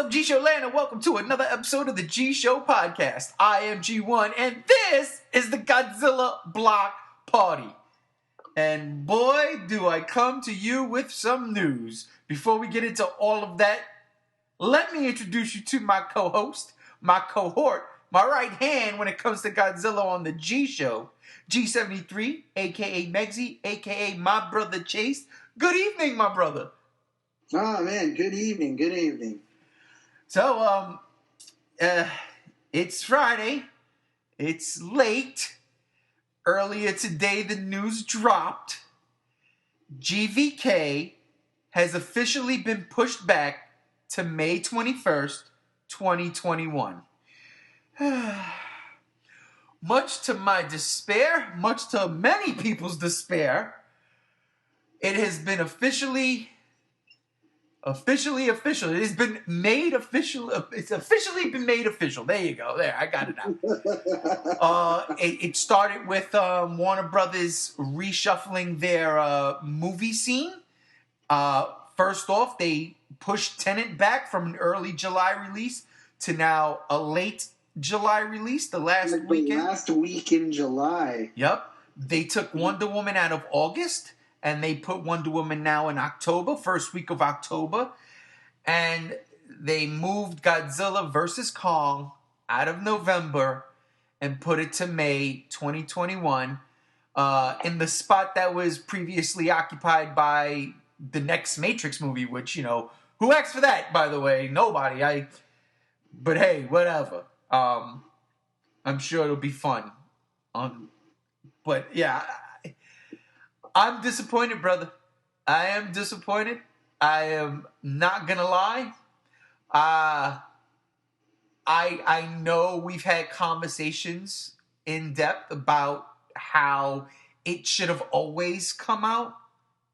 up, G Show Land, and welcome to another episode of the G Show Podcast. I am G1, and this is the Godzilla Block Party. And boy, do I come to you with some news. Before we get into all of that, let me introduce you to my co-host, my cohort, my right hand when it comes to Godzilla on the G Show, G73, a.k.a. Megzy, a.k.a. my brother Chase. Good evening, my brother. Oh, man, good evening. So, it's Friday. It's late. Earlier today, the news dropped. GVK has officially been pushed back to May 21st, 2021. Much to my despair, much to many people's despair, it has been officially official. It has been made official. It's officially been made official. There you go. There, I got it now. It started with Warner Brothers reshuffling their movie scene. First off, they pushed Tenet back from an early July release to now a late July release, the last weekend. The last week in July. Yep. They took Wonder Woman out of August, and they put Wonder Woman now in October, first week of October. And they moved Godzilla vs. Kong out of November and put it to May 2021 in the spot that was previously occupied by the next Matrix movie, which, who asked for that, by the way? Nobody. But hey, whatever. I'm sure it'll be fun. But yeah, I'm disappointed, brother. I am disappointed. I am not gonna lie. I know we've had conversations in depth about how it should have always come out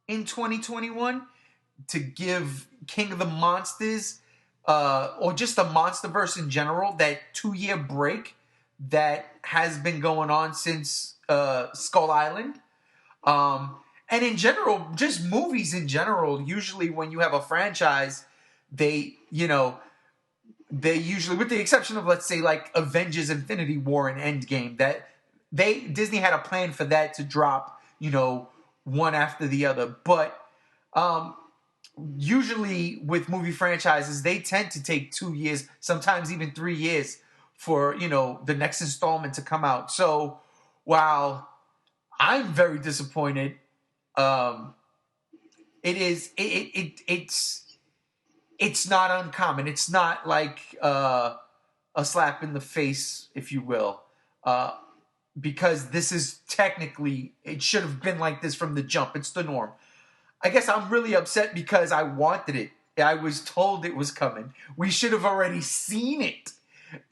in 2021 to give King of the Monsters, or just the Monsterverse in general, that 2-year break that has been going on since Skull Island. And in general, just movies in general, usually when you have a franchise, they usually, with the exception of, let's say, like Avengers Infinity War and Endgame, that Disney had a plan for that to drop, one after the other. But usually with movie franchises, they tend to take 2 years, sometimes even 3 years for, the next installment to come out. So while I'm very disappointed, it's not uncommon. It's not like a slap in the face, if you will, because this is technically, it should have been like this from the jump. It's the norm. I guess I'm really upset because I wanted it. I was told it was coming. We should have already seen it.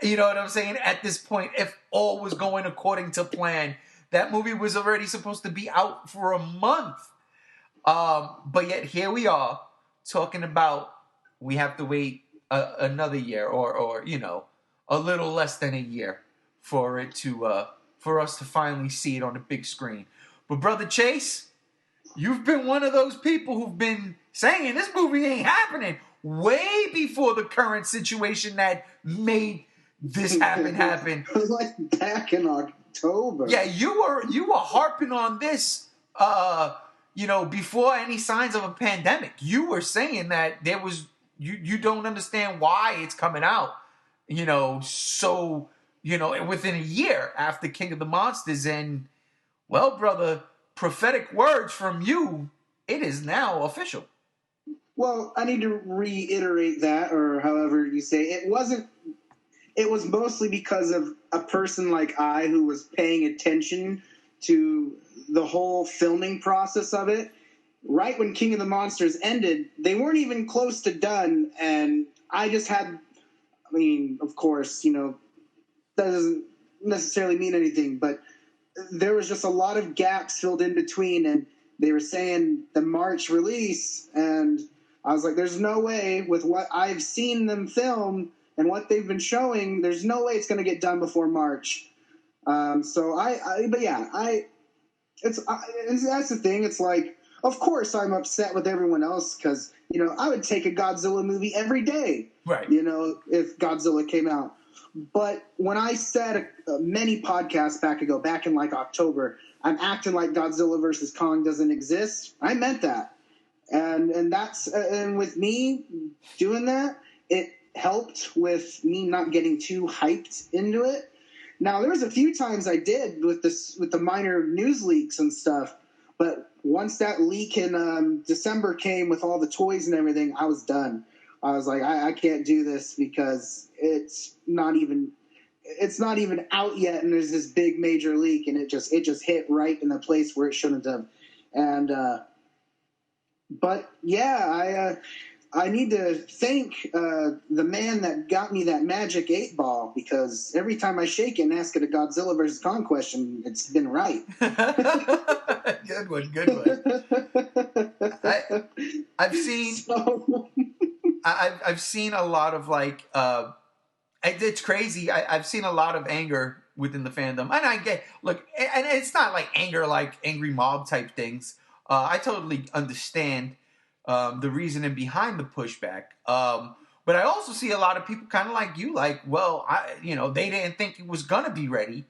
You know what I'm saying? At this point, if all was going according to plan, that movie was already supposed to be out for a month. But yet here we are talking about we have to wait another year or a little less than a year for it to for us to finally see it on the big screen. But Brother Chase, you've been one of those people who've been saying this movie ain't happening way before the current situation that made this happen. Like back in October. Yeah, you were harping on this, before any signs of a pandemic. You were saying that there was you don't understand why it's coming out, so within a year after King of the Monsters, and well, brother, prophetic words from you. It is now official. Well, I need to reiterate that, or however you say it wasn't. It was mostly because of a person like I who was paying attention to the whole filming process of it. Right when King of the Monsters ended, they weren't even close to done, and I just had, of course, that doesn't necessarily mean anything, but there was just a lot of gaps filled in between, and they were saying the March release, and I was like, there's no way with what I've seen them film and what they've been showing, there's no way it's going to get done before March. That's the thing. It's like, Of course, I'm upset with everyone else because, I would take a Godzilla movie every day, Right. If Godzilla came out. But when I said many podcasts back ago, back in like October, I'm acting like Godzilla versus Kong doesn't exist, I meant that. And that's and with me doing that, it helped with me not getting too hyped into it. Now there was a few times I did with the minor news leaks and stuff, but once that leak in December came with all the toys and everything, I was done. I was like, I can't do this because it's not even out yet, and there's this big major leak, and it just hit right in the place where it shouldn't have. And but yeah, I need to thank the man that got me that magic 8-ball, because every time I shake it and ask it a Godzilla versus Kong question, it's been right. Good one. I've seen a lot of like it's crazy. I've seen a lot of anger within the fandom, and I get and it's not like anger like angry mob type things. I totally understand the reasoning behind the pushback. But I also see a lot of people kind of like you, like, well, they didn't think it was gonna be ready,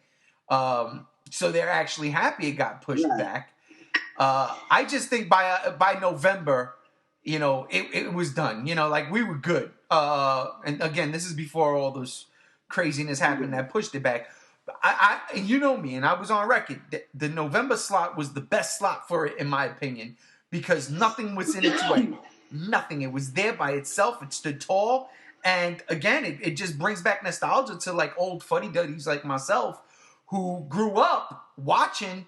so they're actually happy it got pushed back. I just think by November, it was done. Like we were good. And again, this is before all this craziness happened that pushed it back. You know me, and I was on record. The November slot was the best slot for it, in my opinion, because nothing was in its way. Nothing. It was there by itself. It stood tall. And again, it just brings back nostalgia to like old fuddy-duddies like myself who grew up watching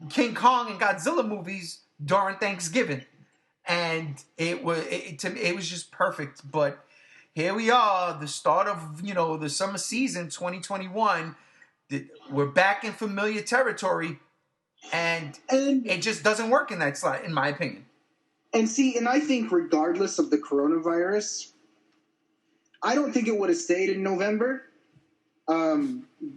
King Kong and Godzilla movies during Thanksgiving. And it was just perfect. But here we are, the start of, the summer season 2021. We're back in familiar territory, and it just doesn't work in that slot, in my opinion. And I think regardless of the coronavirus, I don't think it would have stayed in November.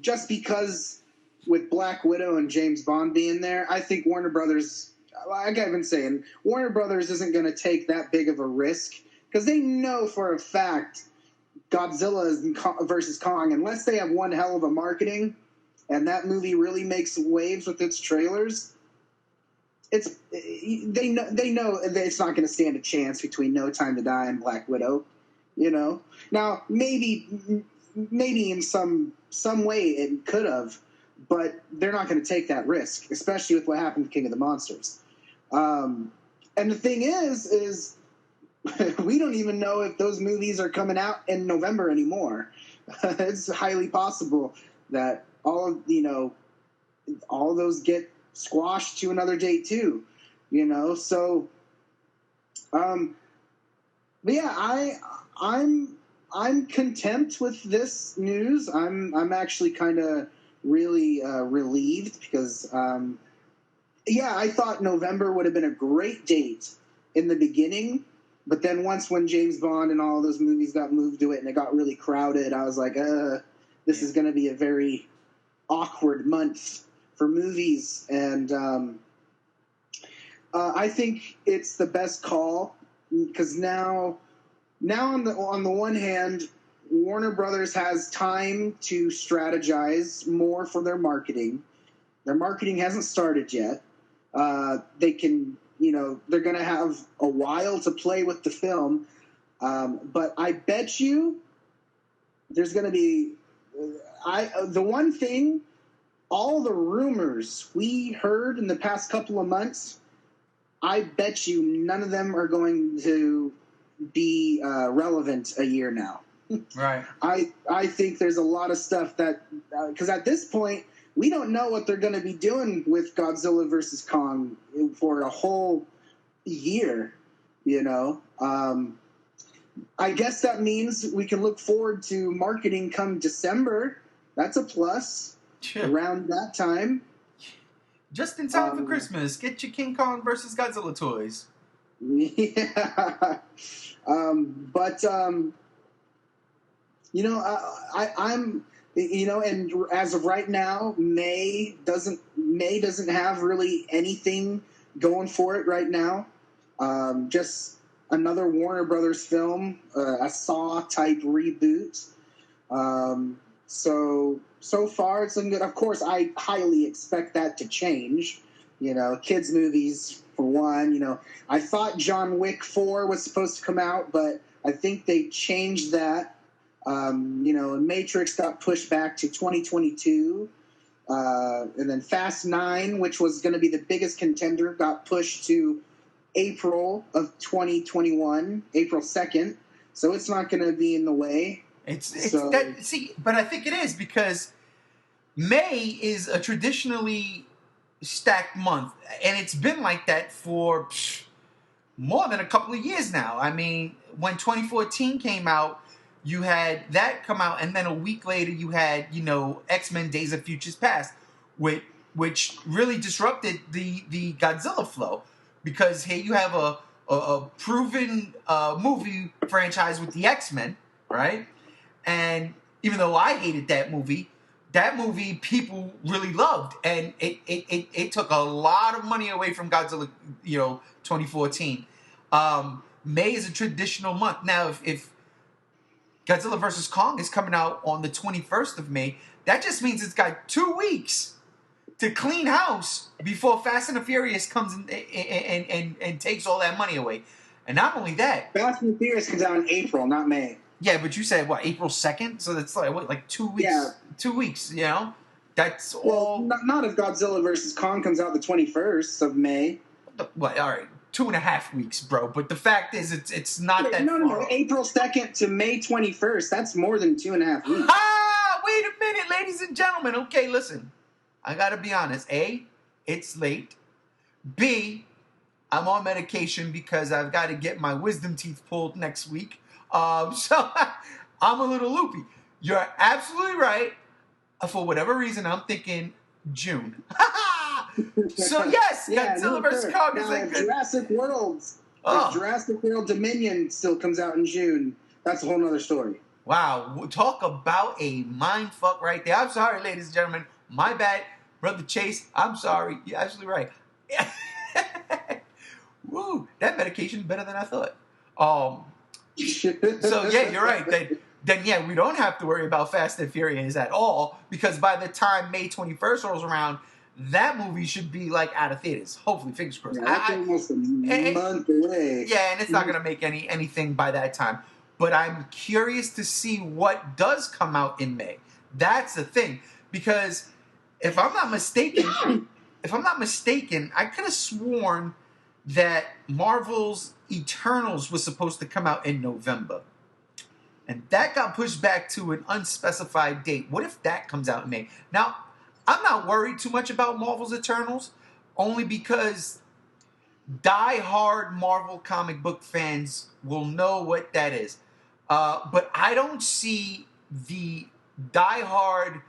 Just because with Black Widow and James Bond being there, I think Warner Brothers, like I've been saying, Warner Brothers isn't going to take that big of a risk, because they know for a fact Godzilla versus Kong, unless they have one hell of a marketing and that movie really makes waves with its trailers, they know that it's not going to stand a chance between No Time to Die and Black Widow. Now maybe in some way it could have, but they're not going to take that risk, especially with what happened to King of the Monsters. And the thing is we don't even know if those movies are coming out in November anymore. It's highly possible that all of those get squashed to another date too. So but yeah, I'm content with this news. I'm actually kind of really relieved, because I thought November would have been a great date in the beginning, but then when James Bond and all those movies got moved to it and it got really crowded, I was like, this is going to be a very awkward month for movies. And I think it's the best call, because now on the one hand, Warner Brothers has time to strategize more for their marketing. Their marketing hasn't started yet. They can, they're going to have a while to play with the film. But I bet you there's going to be, the one thing, all the rumors we heard in the past couple of months, I bet you none of them are going to be relevant a year now. Right. I think there's a lot of stuff that, because at this point, we don't know what they're going to be doing with Godzilla versus Kong for a whole year, I guess that means we can look forward to marketing come December. That's a plus. Around that time. Just in time for Christmas. Get your King Kong versus Godzilla toys. Yeah. I'm and as of right now, May doesn't have really anything going for it right now. Just another Warner Brothers film, a Saw type reboot. So far it's looking good. Of course, I highly expect that to change. Kids movies for one. I thought John Wick 4 was supposed to come out, but I think they changed that. Matrix got pushed back to 2022. And then Fast 9, which was going to be the biggest contender, got pushed to April of 2021, April 2nd. So it's not going to be in the way. But I think it is because May is a traditionally stacked month, and it's been like that for more than a couple of years now. I mean, when 2014 came out, you had that come out, and then a week later you had, X-Men Days of Futures Past, which really disrupted the Godzilla flow, because here you have a proven movie franchise with the X-Men, right? And even though I hated that movie people really loved, and it took a lot of money away from Godzilla, 2014. May is a traditional month. Now, if Godzilla vs. Kong is coming out on the 21st of May, that just means it's got 2 weeks to clean house before Fast and the Furious comes and takes all that money away. And not only that, Fast and the Furious comes out in April, not May. Yeah, but you said, what, April 2nd? So that's like 2 weeks? Yeah. 2 weeks, That's all... Well, not if Godzilla vs. Kong comes out the 21st of May. What, all right, 2.5 weeks, bro. But the fact is, it's not that far. No. April 2nd to May 21st. That's more than 2.5 weeks. Wait a minute, ladies and gentlemen. Okay, listen. I got to be honest. A, it's late. B, I'm on medication because I've got to get my wisdom teeth pulled next week. So I'm a little loopy. You're absolutely right. For whatever reason, I'm thinking June. So yes, Godzilla vs. Kong is like Jurassic World. Jurassic World Dominion still comes out in June. That's a whole nother story. Wow, talk about a mind fuck right there. I'm sorry, ladies and gentlemen. My bad, Brother Chase. I'm sorry. You're absolutely right. Woo, that medication is better than I thought. So yeah, you're right. Then we don't have to worry about Fast and Furious at all, because by the time May 21st rolls around, that movie should be like out of theaters. Hopefully, fingers crossed. That's almost a month away. Yeah, and it's not going to make anything by that time. But I'm curious to see what does come out in May. That's the thing, because if I'm not mistaken, I could have sworn that Marvel's Eternals was supposed to come out in November. And that got pushed back to an unspecified date. What if that comes out in May? Now, I'm not worried too much about Marvel's Eternals, only because die-hard Marvel comic book fans will know what that is. But I don't see the die-hard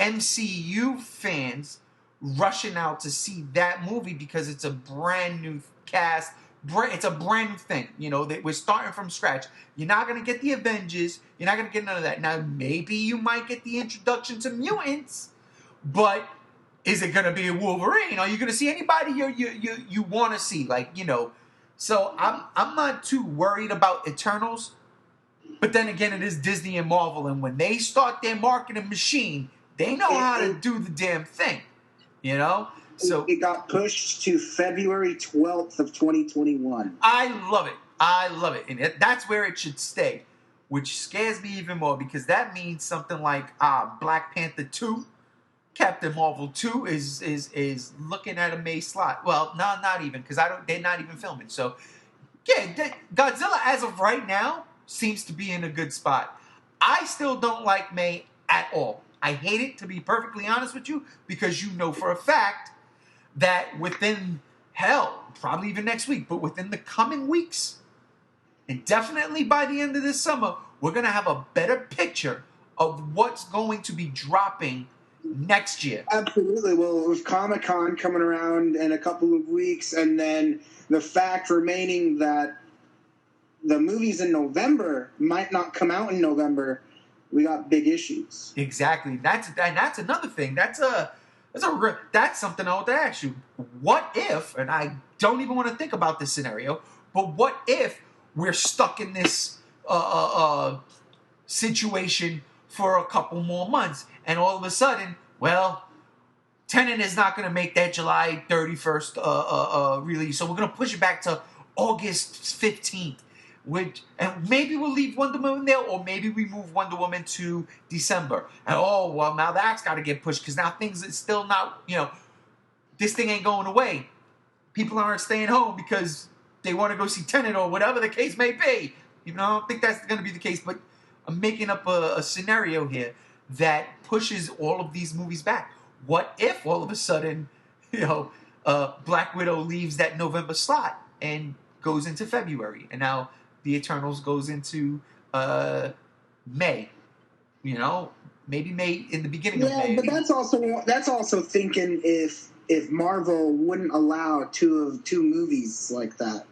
MCU fans rushing out to see that movie, because it's a brand new cast. It's a brand new thing. We're starting from scratch. You're not going to get the Avengers. You're not going to get none of that. Now, maybe you might get the introduction to mutants, but is it going to be a Wolverine? Are you going to see anybody you want to see? So I'm not too worried about Eternals. But then again, it is Disney and Marvel, and when they start their marketing machine, they know how to do the damn thing. So it got pushed to February 12th of 2021. I love it. And that's where it should stay, which scares me even more, because that means something like Black Panther 2, Captain Marvel 2 is looking at a May slot. Well, no, not even, because they're not even filming. So, yeah, Godzilla as of right now seems to be in a good spot. I still don't like May at all. I hate it, to be perfectly honest with you, because for a fact that within, probably even next week, but within the coming weeks, and definitely by the end of this summer, we're going to have a better picture of what's going to be dropping next year. Absolutely. Well, with Comic-Con coming around in a couple of weeks, and then the fact remaining that the movies in November might not come out in November, we got big issues. Exactly. That's another thing. That's That's something I want to ask you. What if, and I don't even want to think about this scenario, but what if we're stuck in this situation for a couple more months, and all of a sudden, well, Tenet is not going to make that July 31st release, so we're going to push it back to August 15th. And maybe we'll leave Wonder Woman there, or maybe we move Wonder Woman to December. And well, now that's got to get pushed because now things are still not, this thing ain't going away. People aren't staying home because they want to go see Tenet or whatever the case may be. Even though I don't think that's going to be the case, but I'm making up a scenario here that pushes all of these movies back. What if all of a sudden, Black Widow leaves that November slot and goes into February, and now the Eternals goes into May. Maybe May, in the beginning of May. Yeah, but that's also thinking if Marvel wouldn't allow two movies like that.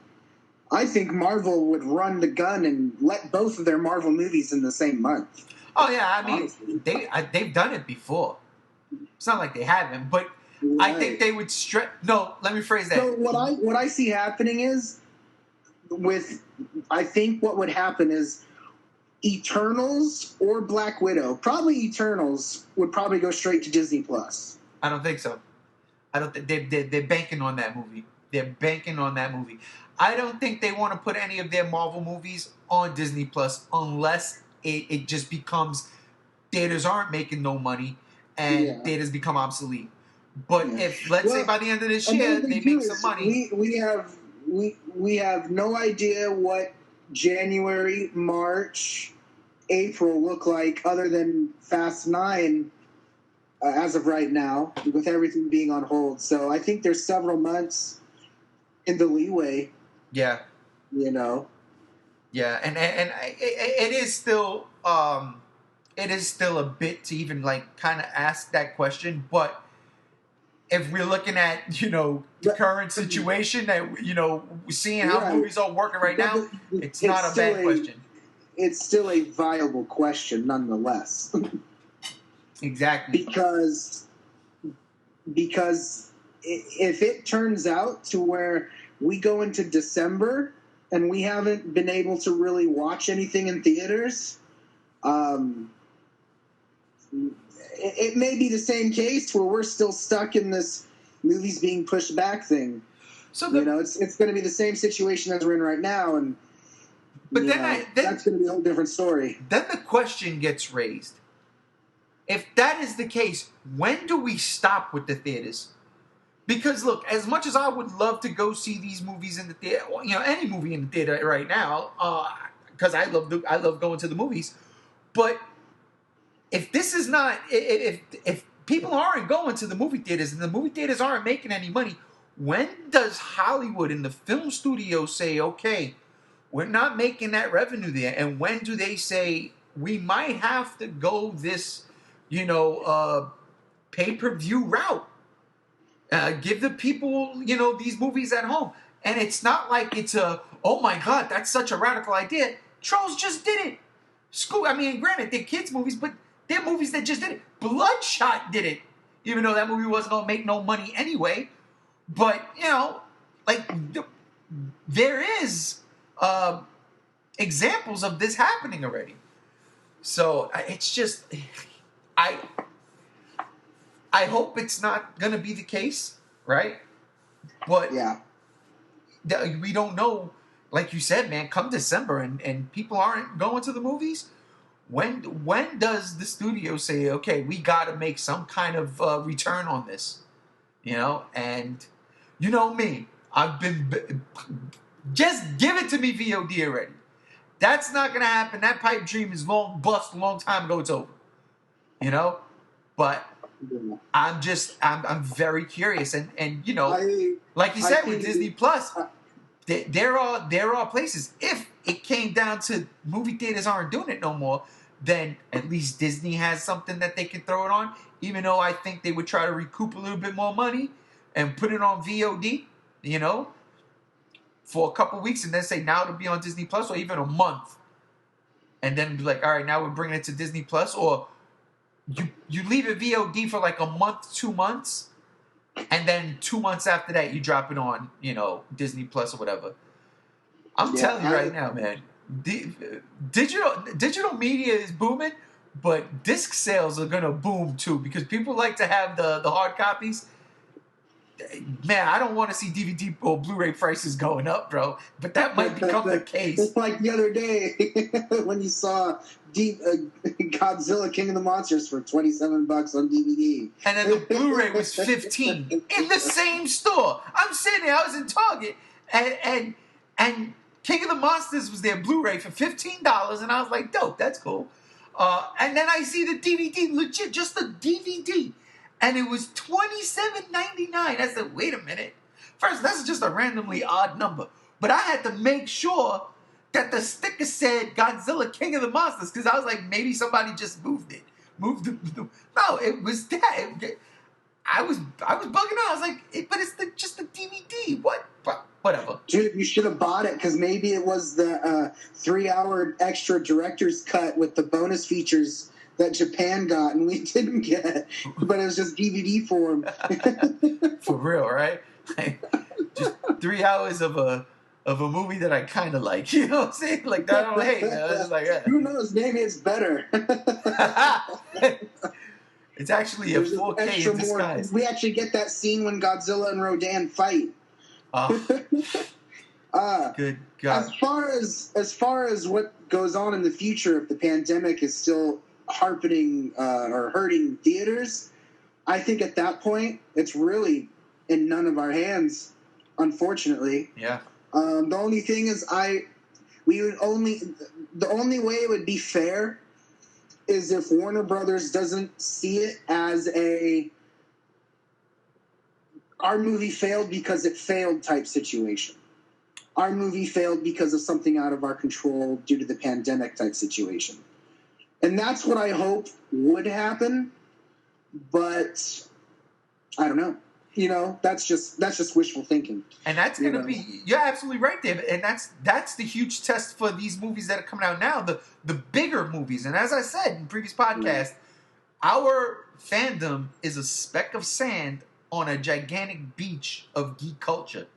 I think Marvel would run the gun and let both of their Marvel movies in the same month. Oh yeah, I mean Honestly. they've done it before. It's not like they haven't, but Right. I think they would stretch. No, let me phrase that. So what I see happening is I think what would happen is Eternals or Black Widow. Probably Eternals would probably go straight to Disney Plus. I don't think so. I don't think they're banking on that movie. They're banking on that movie. I don't think they want to put any of their Marvel movies on Disney Plus unless it just becomes theaters aren't making no money and theaters become obsolete. But if let's say by the end of this year they make some money, we have no idea what January, March, April look like other than Fast 9 as of right now, with everything being on hold. So I think there's several months in the leeway. Yeah. Yeah, and it is still a bit to even like kind of ask that question, but if we're looking at the current situation that seeing how movies are working right now, it's not a bad question. It's still a viable question, nonetheless. Exactly. Because if it turns out to where we go into December and we haven't been able to really watch anything in theaters, it may be the same case where we're still stuck in this movies being pushed back thing. So it's going to be the same situation as we're in right now, and that's going to be a whole different story. Then the question gets raised: if that is the case, when do we stop with the theaters? Because look, as much as I would love to go see these movies in the theater, any movie in the theater right now, because I love going to the movies, but if this is not, if people aren't going to the movie theaters and the movie theaters aren't making any money, when does Hollywood and the film studio say, okay, we're not making that revenue there? And when do they say, we might have to go this, pay-per-view route? Give the people, these movies at home. And it's not like it's oh my God, that's such a radical idea. Trolls just did it. Granted, they're kids' movies, but they're movies that just did it. Bloodshot did it, even though that movie wasn't going to make no money anyway. But, there is examples of this happening already. So it's just, I hope it's not going to be the case, right? But we don't know. Like you said, man, come December and people aren't going to the movies. When does the studio say, okay, we got to make some kind of return on this? And me, I've been just give it to me VOD already. That's not going to happen. That pipe dream is bust a long time ago. It's over. But I'm very curious, and like you said with Disney Plus, there are places. If it came down to movie theaters aren't doing it no more, then at least Disney has something that they can throw it on. Even though I think they would try to recoup a little bit more money and put it on VOD, for a couple weeks, and then say now it'll be on Disney Plus, or even a month, and then be like, all right, now we're bringing it to Disney Plus, or you leave it VOD for like a month, 2 months, and then 2 months after that you drop it on, Disney Plus or whatever. I'm telling you right now, man. Digital media is booming, but disc sales are gonna boom too because people like to have the hard copies. Man, I don't want to see DVD or Blu-ray prices going up, bro. But that might become the case. It's like the other day when you saw Godzilla King of the Monsters for $27 on DVD. And then the Blu-ray was $15 in the same store. I'm sitting there, I was in Target, and King of the Monsters was their Blu-ray for $15, and I was like, dope, that's cool. And then I see the DVD, legit, just the DVD. And it was $27.99. I said, wait a minute. First, that's just a randomly odd number. But I had to make sure that the sticker said Godzilla King of the Monsters because I was like, maybe somebody just moved it. No, it was that. I was bugging out. I was like, but it's just the DVD. What? Whatever. Dude, you should have bought it because maybe it was the 3-hour extra director's cut with the bonus features that Japan got and we didn't get, but it was just DVD form. For real, right? Just 3 hours of a movie that I kind of like. You know what I'm saying? Like that I don't hate. Man. I was just like, who knows? Maybe it's better. It's actually a 4K in disguise. We actually get that scene when Godzilla and Rodan fight. Good God. As far as what goes on in the future, if the pandemic is still hurting theaters, I think at that point it's really in none of our hands, unfortunately. Yeah. The only thing is the only way it would be fair is if Warner Brothers doesn't see it as our movie failed because it failed type situation. Our movie failed because of something out of our control due to the pandemic type situation. And that's what I hope would happen, but I don't know. That's just wishful thinking. And that's going to be, you're absolutely right, David. And that's the huge test for these movies that are coming out now, the bigger movies. And as I said in previous podcasts, our fandom is a speck of sand on a gigantic beach of geek culture.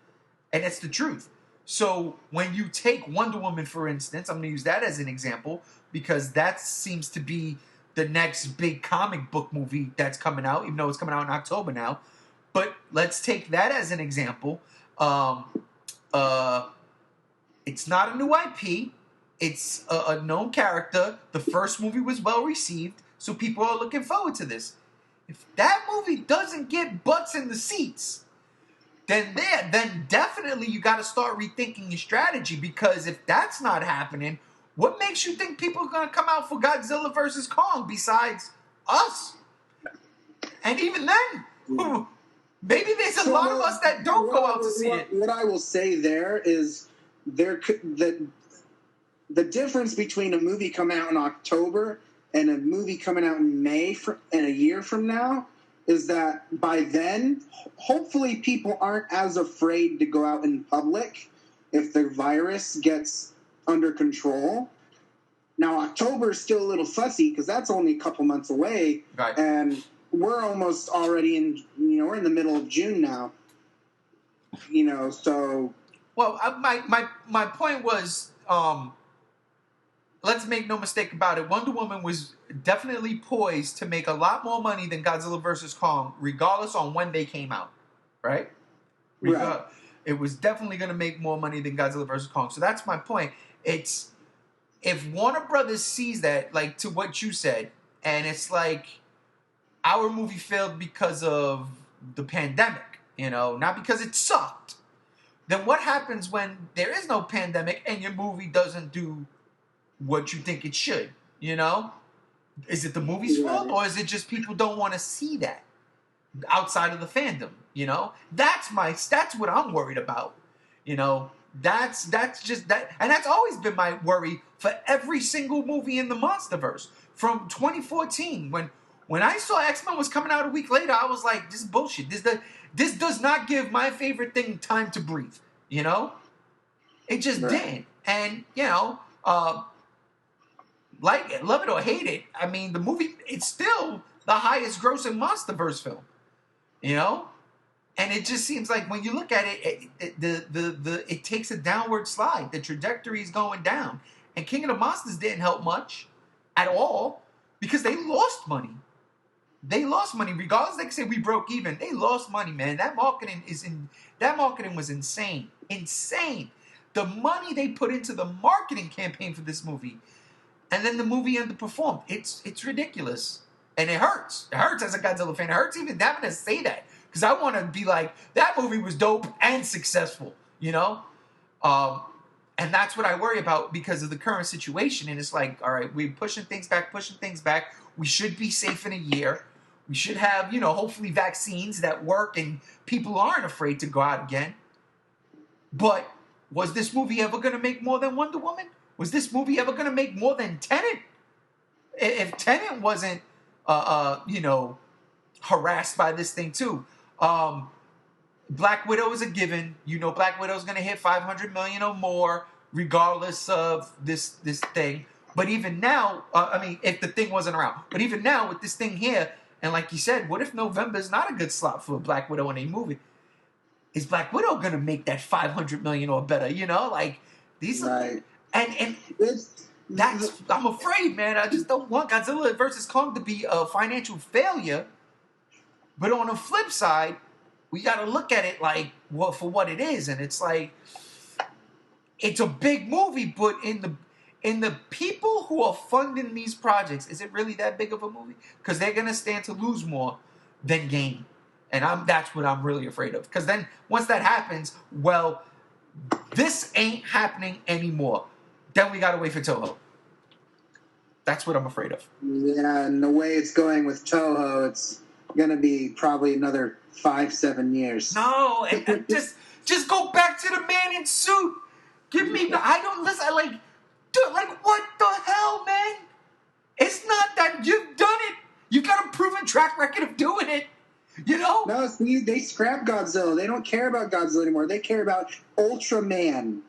And it's the truth. So when you take Wonder Woman, for instance, I'm going to use that as an example, because that seems to be the next big comic book movie that's coming out, even though it's coming out in October now. But let's take that as an example. It's not a new IP. It's a known character. The first movie was well received, so people are looking forward to this. If that movie doesn't get butts in the seats, then definitely you got to start rethinking your strategy, because if that's not happening, what makes you think people are going to come out for Godzilla vs. Kong besides us? And even then, maybe there's a lot of us that don't go out to see it. What I will say there is the difference between a movie coming out in October and a movie coming out in May and a year from now is that by then, hopefully people aren't as afraid to go out in public if the virus gets under control. Now, October is still a little fussy because that's only a couple months away. Right. And we're almost already we're in the middle of June now. So. Well, my point was, let's make no mistake about it. Wonder Woman was definitely poised to make a lot more money than Godzilla vs. Kong, regardless on when they came out, right? Right. It was definitely going to make more money than Godzilla vs. Kong. So that's my point. It's, if Warner Brothers sees that, like to what you said, and it's like, our movie failed because of the pandemic, not because it sucked, then what happens when there is no pandemic and your movie doesn't do what you think it should, Is it the movie's fault, or is it just people don't want to see that outside of the fandom, That's what I'm worried about, That's just that, and that's always been my worry for every single movie in the MonsterVerse from 2014 when I saw X-Men was coming out a week later. I was like, this is bullshit. This does not give my favorite thing time to breathe. It just didn't. And like it, love it or hate it. I mean, the movie, it's still the highest grossing MonsterVerse film, you know? And it just seems like when you look at it, it takes a downward slide. The trajectory is going down. And King of the Monsters didn't help much at all because they lost money. They lost money. Regardless, they say we broke even. They lost money, man. That marketing was insane. Insane. The money they put into the marketing campaign for this movie, and then the movie underperformed. It's ridiculous. And it hurts. It hurts as a Godzilla fan. It hurts even having to say that. Because I want to be like, that movie was dope and successful, you know? And that's what I worry about because of the current situation. And it's like, all right, we're pushing things back. We should be safe in a year. We should have, you know, hopefully vaccines that work and people aren't afraid to go out again. But was this movie ever going to make more than Wonder Woman? Was this movie ever going to make more than Tenet? If Tenet wasn't, you know, harassed by this thing too. Black Widow is a given. You know Black Widow is going to hit 500 million or more regardless of this thing. But even now, I mean, if the thing wasn't around. But even now with this thing here, and like you said, what if November is not a good slot for Black Widow in a movie? Is Black Widow going to make that 500 million or better? You know, like these right. And that's, I'm afraid, man. I just don't want Godzilla versus Kong to be a financial failure. But on the flip side, we got to look at it like for what it is, and it's like it's a big movie, but in the people who are funding these projects, is it really that big of a movie? Because they're gonna stand to lose more than gain, and that's what I'm really afraid of. Because then once that happens, well, this ain't happening anymore. Then we gotta wait for Toho. That's what I'm afraid of. Yeah, and the way it's going with Toho, it's gonna be probably another 5-7 years. No, and just go back to the man in suit. Give me. I don't listen. Dude, what the hell, man? It's not that you've done it. You got a proven track record of doing it. You know? No, see, they scrapped Godzilla. They don't care about Godzilla anymore. They care about Ultraman.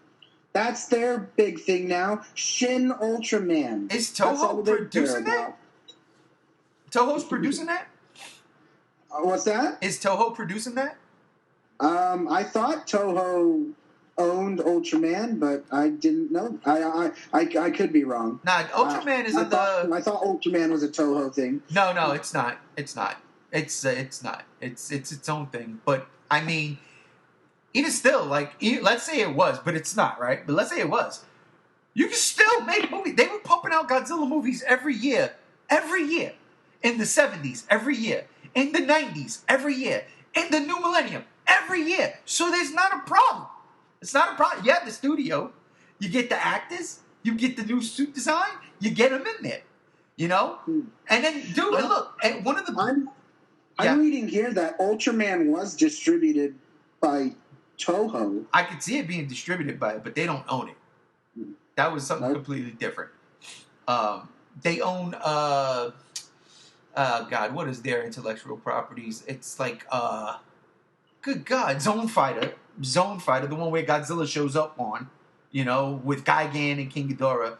That's their big thing now. Shin Ultraman. Is Toho producing that? Toho's producing that? What's that? Is Toho producing that? I thought Toho owned Ultraman, but I didn't know. I could be wrong. Nah, Ultraman is in the. I thought Ultraman was a Toho thing. No, it's not. It's not. It's not. It's its own thing. But I mean, even still, let's say it was, but it's not, right? But let's say it was. You can still make movies. They were pumping out Godzilla movies every year. In the 70s, every year. In the 90s, every year. In the new millennium, every year. So there's not a problem. It's not a problem. You have the studio. You get the actors. You get the new suit design. You get them in there. You know? And then, dude, look. And one of the... I'm reading here that Ultraman was distributed by Toho. I could see it being distributed by it, but they don't own it. That was something completely different. They own... God, what is their intellectual properties? It's like, good God, Zone Fighter, the one where Godzilla shows up on, you know, with Gigan and King Ghidorah.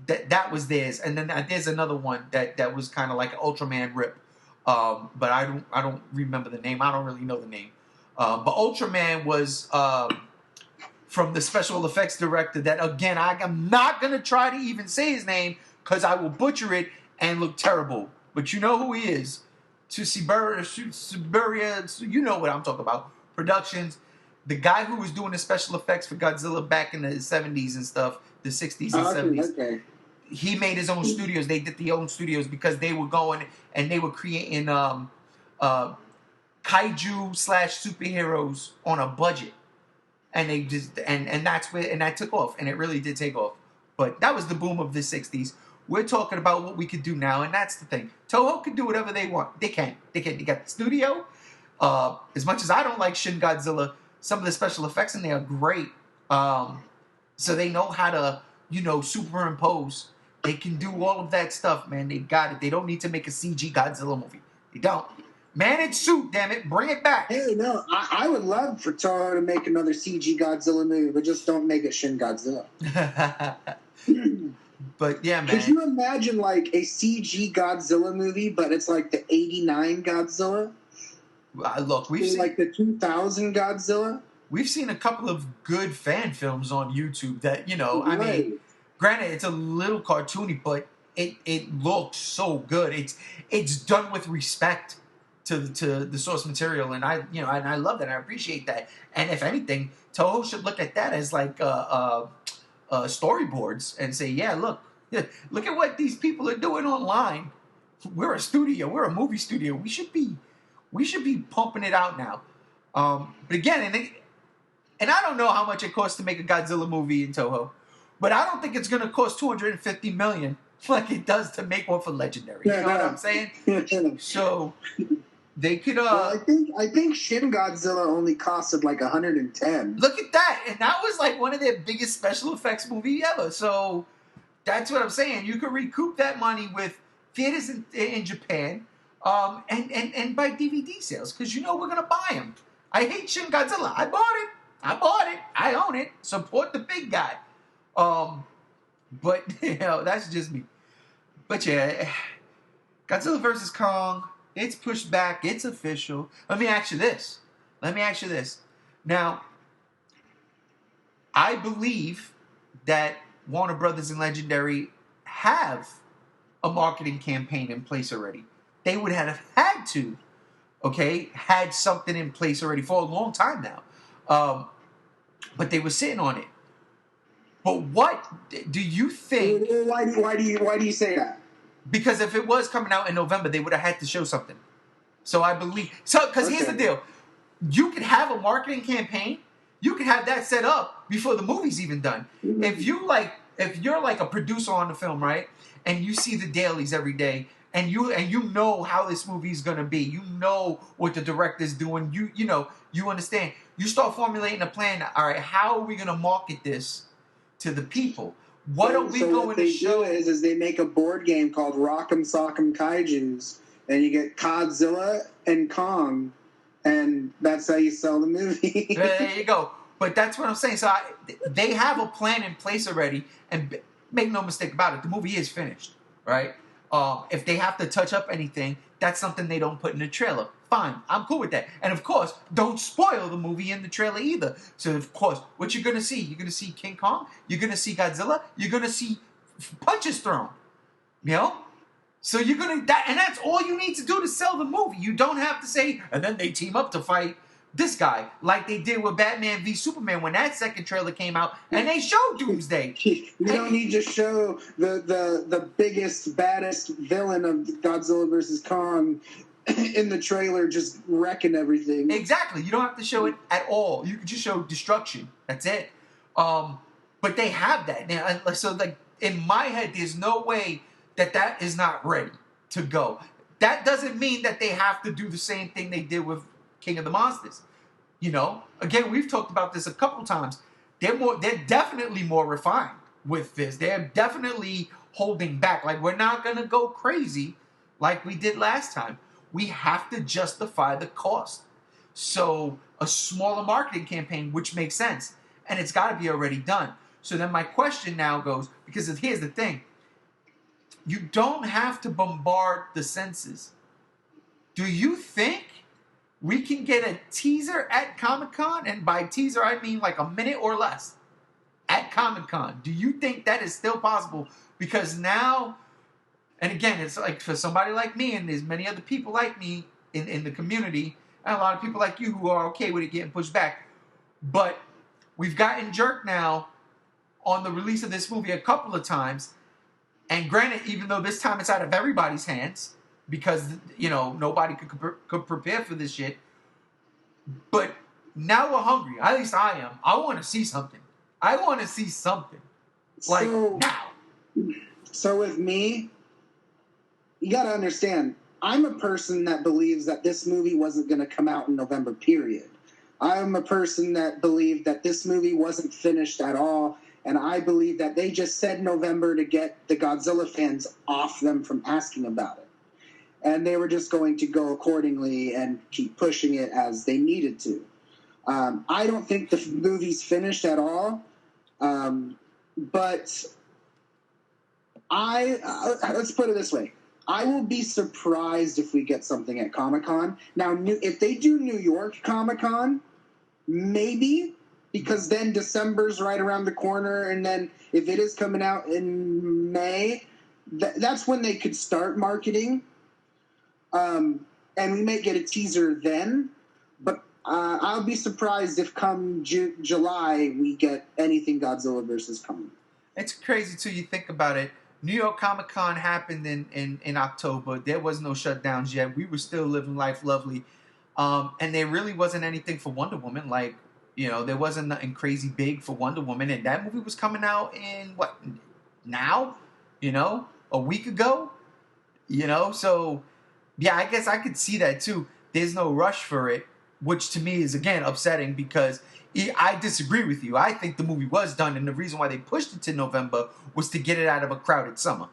That was theirs, and then there's another one that was kind of like an Ultraman rip, but I don't remember the name. I don't really know the name. But Ultraman was from the special effects director. That again, I'm not gonna try to even say his name because I will butcher it and look terrible. But you know who he is. To Siberia, you know what I'm talking about. Productions. The guy who was doing the special effects for Godzilla back in the 70s and stuff, the 60s and 70s. Okay. He made his own studios. They did the own studios because they were going and they were creating kaiju / superheroes on a budget. And they just and that's where and that took off. And it really did take off. But that was the boom of the 60s. We're talking about what we could do now, and that's the thing. Toho can do whatever they want. They can. They got the studio. As much as I don't like Shin Godzilla, some of the special effects in there are great. So they know how to, you know, superimpose. They can do all of that stuff, man. They got it. They don't need to make a CG Godzilla movie. They don't. Man in suit, damn it. Bring it back. Hey, no, I would love for Toho to make another CG Godzilla movie, but just don't make it Shin Godzilla. But yeah, man. Could you imagine like a CG Godzilla movie, but it's like the '89 Godzilla? Look, we've seen like the 2000 Godzilla. We've seen a couple of good fan films on YouTube that, Right. I mean, granted, it's a little cartoony, but it looks so good. It's done with respect to the source material, and I love that. I appreciate that. And if anything, Toho should look at that as like storyboards and say, yeah, look at what these people are doing online. We're a studio. We're a movie studio. We should be pumping it out now. But again, and I don't know how much it costs to make a Godzilla movie in Toho, but I don't think it's going to cost $250 million like it does to make one for Legendary. You know what I'm saying? So they could. Well, I think Shin Godzilla only costed like 110. Look at that, and that was like one of their biggest special effects movie ever. So that's what I'm saying. You could recoup that money with theaters in Japan, and by DVD sales, because we're gonna buy them. I hate Shin Godzilla. I bought it. I own it. Support the big guy. But that's just me. But yeah, Godzilla vs. Kong. It's pushed back. It's official. Let me ask you this. Now, I believe that Warner Brothers and Legendary have a marketing campaign in place already. They would have had to, had something in place already for a long time now. But they were sitting on it. But what do you think? Why do you say that? Because if it was coming out in November, they would have had to show something. So I believe because here's the deal: you could have a marketing campaign, you could have that set up before the movie's even done. Mm-hmm. If you're like a producer on the film, right, and you see the dailies every day, and you know how this movie's gonna be, you know what the director's doing, you understand. You start formulating a plan. All right, how are we gonna market this to the people? What are we going to show? What they do is they make a board game called Rock'em Sock'em Kaijus, and you get Godzilla and Kong, and that's how you sell the movie. There you go. But that's what I'm saying. So they have a plan in place already, and make no mistake about it, the movie is finished, right? If they have to touch up anything, that's something they don't put in the trailer. Fine, I'm cool with that. And of course, don't spoil the movie in the trailer either. So of course, what you're going to see King Kong, you're going to see Godzilla, you're going to see punches thrown. So you're going to, and that's all you need to do to sell the movie. You don't have to say, and then they team up to fight this guy, like they did with Batman v Superman when that second trailer came out, and they showed Doomsday. You don't need to show the biggest, baddest villain of Godzilla vs. Kong in the trailer just wrecking everything. Exactly. You don't have to show it at all. You can just show destruction. That's it. But they have that now. So like in my head, there's no way that is not ready to go. That doesn't mean that they have to do the same thing they did with King of the Monsters. Again, we've talked about this a couple times. They're definitely more refined with this. They're definitely holding back. Like, we're not going to go crazy like we did last time. We have to justify the cost. So a smaller marketing campaign, which makes sense. And it's got to be already done. So then my question now goes, because here's the thing. You don't have to bombard the senses. Do you think we can get a teaser at Comic-Con? And by teaser, I mean like a minute or less at Comic-Con. Do you think that is still possible? Because now, and again, it's like for somebody like me, and there's many other people like me in the community, and a lot of people like you who are okay with it getting pushed back. But we've gotten jerked now on the release of this movie a couple of times. And granted, even though this time it's out of everybody's hands, because, nobody could prepare for this shit. But now we're hungry. At least I am. I want to see something. Like, now. So with me, you got to understand, I'm a person that believes that this movie wasn't going to come out in November, period. I'm a person that believed that this movie wasn't finished at all, and I believe that they just said November to get the Godzilla fans off them from asking about it. And they were just going to go accordingly and keep pushing it as they needed to. I don't think the movie's finished at all, but Let's put it this way. I will be surprised if we get something at Comic-Con. Now, if they do New York Comic-Con, maybe, because then December's right around the corner, and then if it is coming out in May, that's when they could start marketing. And we may get a teaser then, but I'll be surprised if come July we get anything Godzilla vs. Kong. It's crazy too. You think about it. New York Comic Con happened in October. There was no shutdowns yet. We were still living life lovely. And there really wasn't anything for Wonder Woman. Like, there wasn't nothing crazy big for Wonder Woman. And that movie was coming out in, what, now? A week ago? So, yeah, I guess I could see that too. There's no rush for it, which to me is, again, upsetting because I disagree with you. I think the movie was done, and the reason why they pushed it to November was to get it out of a crowded summer.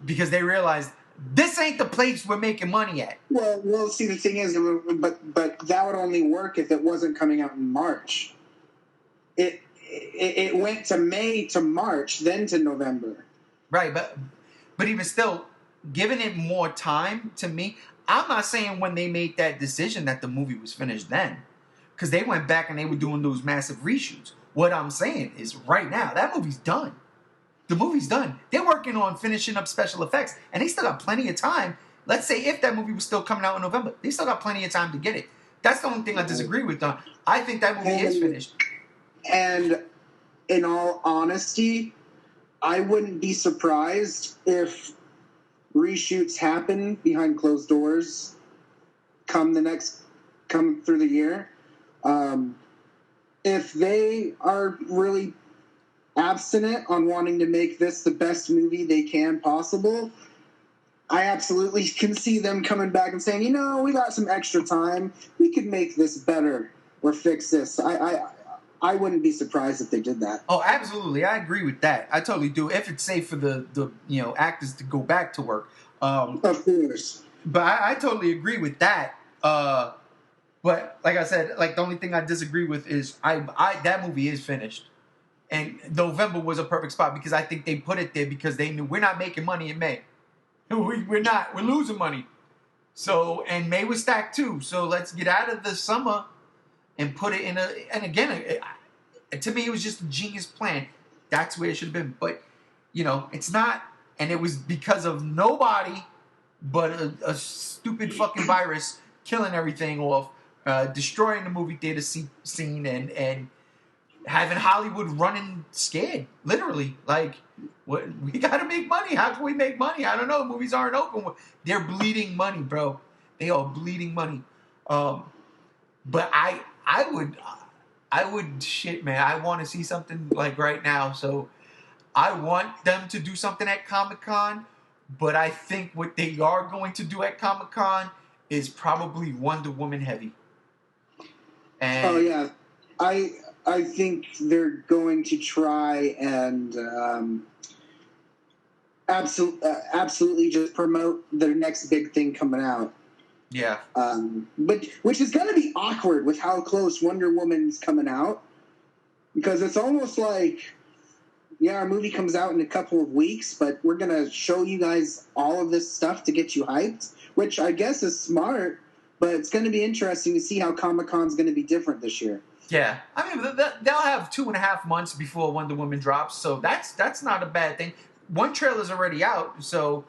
Because they realized this ain't the place we're making money at. Well, see, the thing is, but that would only work if it wasn't coming out in March. It went to May to March, then to November. Right, but even still, giving it more time, to me, I'm not saying when they made that decision that the movie was finished then. Because they went back and they were doing those massive reshoots. What I'm saying is right now, that movie's done. The movie's done. They're working on finishing up special effects. And they still got plenty of time. Let's say if that movie was still coming out in November, they still got plenty of time to get it. That's the only thing I disagree with, Don. I think that movie is finished. And in all honesty, I wouldn't be surprised if reshoots happen behind closed doors come through the year. If they are really abstinent on wanting to make this the best movie they can possible, I absolutely can see them coming back and saying, we got some extra time. We could make this better or fix this. I wouldn't be surprised if they did that. Oh, absolutely. I agree with that. I totally do. If it's safe for the actors to go back to work. Of course. But I totally agree with that. But like I said, the only thing I disagree with is that movie is finished. And November was a perfect spot because I think they put it there because they knew we're not making money in May. We're not. We're losing money. So, and May was stacked too. So let's get out of the summer and put it in and again, to me, it was just a genius plan. That's where it should have been. But, it's not. And it was because of nobody but a stupid fucking virus killing everything off, destroying the movie theater scene and having Hollywood running scared, literally. What, we got to make money. How can we make money? I don't know. Movies aren't open. They're bleeding money, bro. They are bleeding money. But I would shit, man. I want to see something right now. So I want them to do something at Comic-Con. But I think what they are going to do at Comic-Con is probably Wonder Woman heavy. And oh yeah, I think they're going to try and absolutely just promote their next big thing coming out. Yeah. But which is going to be awkward with how close Wonder Woman's coming out, because it's almost like, yeah, our movie comes out in a couple of weeks, but we're going to show you guys all of this stuff to get you hyped, which I guess is smart, but it's going to be interesting to see how Comic-Con's going to be different this year. Yeah. I mean, they'll have 2.5 months before Wonder Woman drops, so that's not a bad thing. One trailer's already out, so...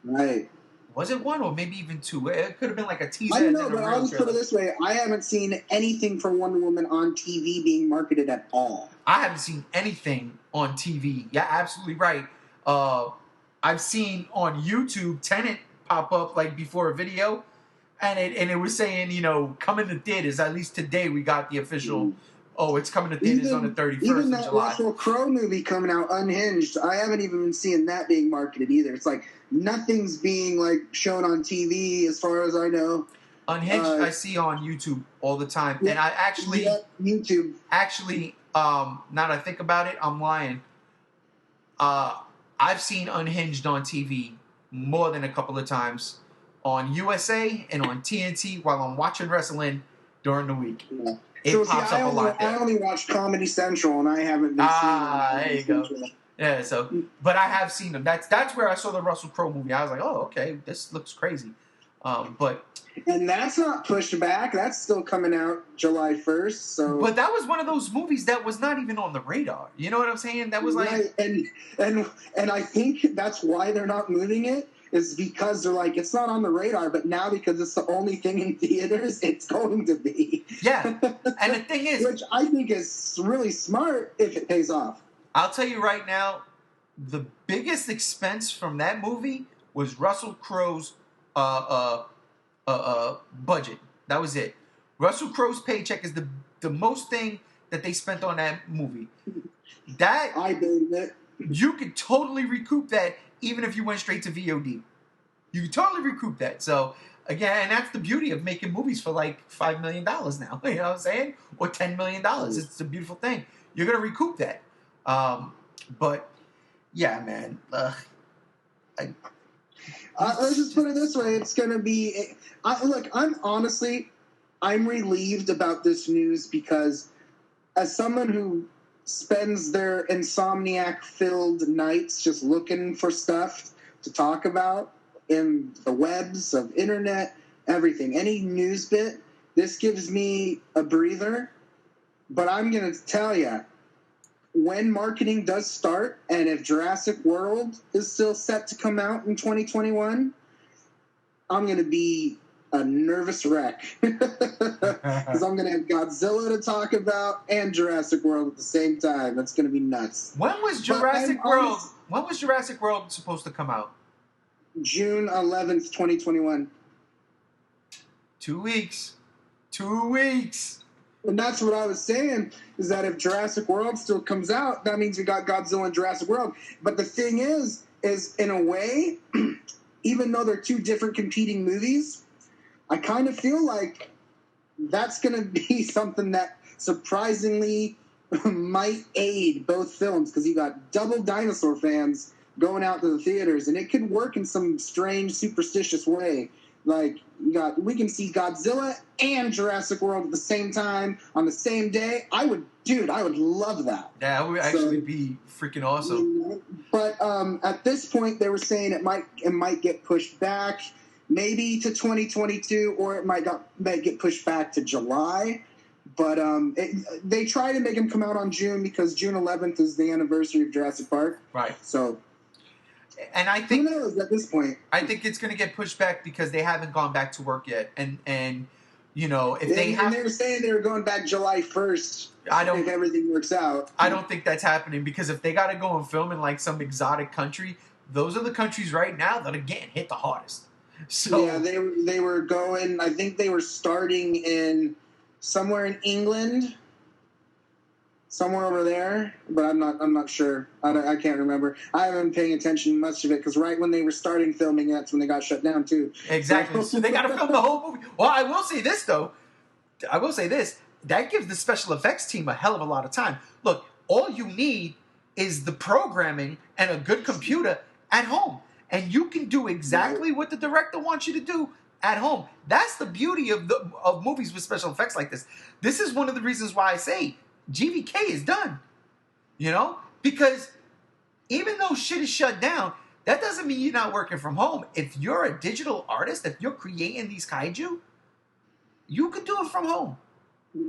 Right. Was it one or maybe even two? It could have been like a teaser. I don't know, but I'll just put it this way. I haven't seen anything from Wonder Woman on TV being marketed at all. I haven't seen anything on TV. Yeah, absolutely right. I've seen on YouTube Tenet pop up before a video, and it was saying, coming to theaters. At least today we got the official... Oh, it's coming to theaters on the 31st of July. Even that Russell Crowe movie coming out, Unhinged, I haven't even been seeing that being marketed either. It's nothing's being shown on TV as far as I know. Unhinged I see on YouTube all the time. Yeah, and I actually... Yeah, YouTube. Actually, now that I think about it, I'm lying. I've seen Unhinged on TV more than a couple of times on USA and on TNT while I'm watching wrestling during the week. Yeah. It pops up a lot there. I only watch Comedy Central, and I haven't been seeing there you go. Yeah, so, but I have seen them. That's where I saw the Russell Crowe movie. I was like, oh, okay, this looks crazy. But And that's not pushed back. That's still coming out July 1st. So, but that was one of those movies that was not even on the radar. You know what I'm saying? That was like, right. And I think that's why they're not moving it, is because they're like, it's not on the radar, but now because it's the only thing in theaters, it's going to be. Yeah. And the thing is, which I think is really smart if it pays off. I'll tell you right now, the biggest expense from that movie was Russell Crowe's budget. That was it. Russell Crowe's paycheck is the most thing that they spent on that movie. That I believe it. You could totally recoup that even if you went straight to VOD. You could totally recoup that. So again, and that's the beauty of making movies for like $5 million now. You know what I'm saying? Or $10 million. It's a beautiful thing. You're gonna recoup that. But yeah, man. Let's just put it this way: it's going to be. I'm relieved about this news because, as someone who spends their insomniac-filled nights just looking for stuff to talk about in the webs of internet, everything, any news bit, this gives me a breather. But I'm going to tell you, when marketing does start, and if Jurassic World is still set to come out in 2021, I'm going to be a nervous wreck. Because I'm going to have Godzilla to talk about and Jurassic World at the same time. That's going to be nuts. When was Jurassic World? When was Jurassic World supposed to come out? June 11th, 2021. 2 weeks. 2 weeks. And that's what I was saying, is that if Jurassic World still comes out, that means we got Godzilla and Jurassic World. But the thing is in a way, even though they're two different competing movies, I kind of feel like that's going to be something that surprisingly might aid both films, because you got double dinosaur fans going out to the theaters, and it could work in some strange, superstitious way. Like, we can see Godzilla and Jurassic World at the same time on the same day. I would love that. Yeah, it would actually be freaking awesome. But at this point, they were saying it might get pushed back, maybe to 2022, or it might get pushed back to July. But they try to make them come out on June, because June 11th is the anniversary of Jurassic Park. Right. So. And I think, who knows at this point? I think it's going to get pushed back because they haven't gone back to work yet, and you know, if they have, and they were saying they were going back July 1st. If everything works out. I don't think that's happening, because if they got to go and film in like some exotic country, those are the countries right now that are getting hit the hardest. So yeah, they were going. I think they were starting in somewhere in England. Somewhere over there, but I'm not sure. I can't remember. I haven't been paying attention much of it, because right when they were starting filming, that's when they got shut down too. Exactly. So they got to film the whole movie. Well, I will say this though. That gives the special effects team a hell of a lot of time. Look, all you need is the programming and a good computer at home, and you can do exactly what the director wants you to do at home. That's the beauty of movies with special effects like this. This is one of the reasons why I say GVK is done, you know, because even though shit is shut down, that doesn't mean you're not working from home. If you're a digital artist, if you're creating these kaiju, you can do it from home.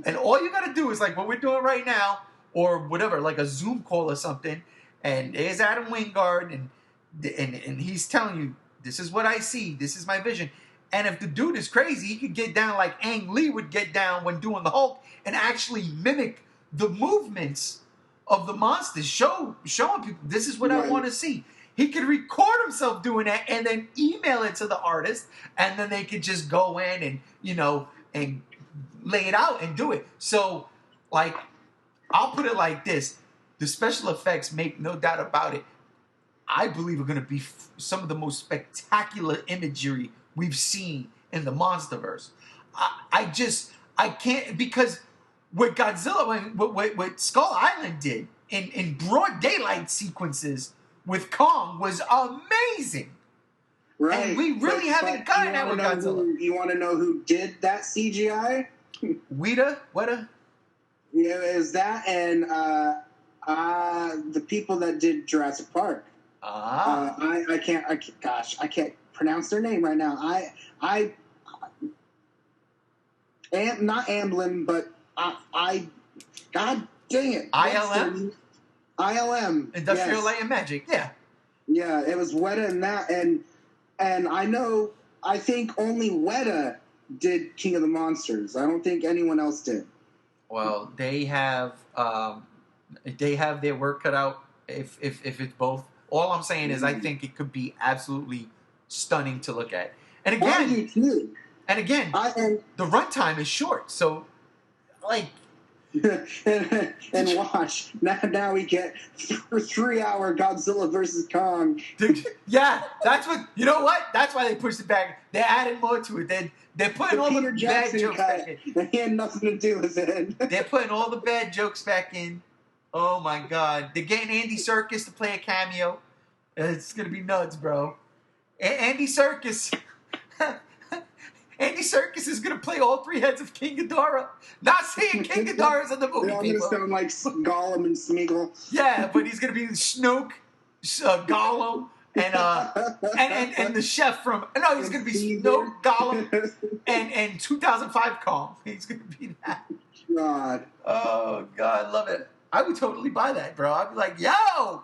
And all you got to do is like what we're doing right now, or whatever, like a Zoom call or something, and there's Adam Wingard, and he's telling you, this is what I see, this is my vision. And if the dude is crazy, he could get down like Ang Lee would get down when doing the Hulk, and actually mimic the movements of the monsters, showing people, this is what I want to see. He could record himself doing that and then email it to the artist, and then they could just go in and, you know, and lay it out and do it. So, like, I'll put it like this. The special effects, make no doubt about it, I believe are going to be some of the most spectacular imagery we've seen in the Monsterverse. I can't, because what Godzilla, what Skull Island did in broad daylight sequences with Kong was amazing. Right. And we really haven't gotten that with Godzilla. You want to know who did that CGI? Weta? Yeah, it was that and The people that did Jurassic Park. Ah. I can't. Gosh, I can't pronounce their name right now. I am not Amblin, but God dang it. ILM? ILM. Industrial yes. Light and Magic. Yeah. Yeah, it was Weta and that, and I think only Weta did King of the Monsters. I don't think anyone else did. Well, they have their work cut out. If it's both, all I'm saying is I think it could be absolutely stunning to look at. And again, I do too. And again, the runtime is short, so like. and watch now we get 3-hour Godzilla versus Kong. Yeah, that's what you know. What? That's why they pushed it back. They're adding more to it. They're putting all the bad jokes back in. He had nothing to do with it. They're putting all the bad jokes back in. Oh my God! They're getting Andy Serkis to play a cameo. It's gonna be nuts, bro. Andy Serkis. Andy Serkis is going to play all 3 heads of King Ghidorah. Not saying King Ghidorah's in the movie, people. They're all going to sound like Gollum and Smeagol. Yeah, but he's going to be Snoke, Gollum, and the chef from... No, he's going to be Snoke, Gollum, and 2005 Kong. He's going to be that. God. Oh, God, I love it. I would totally buy that, bro. I'd be like, yo!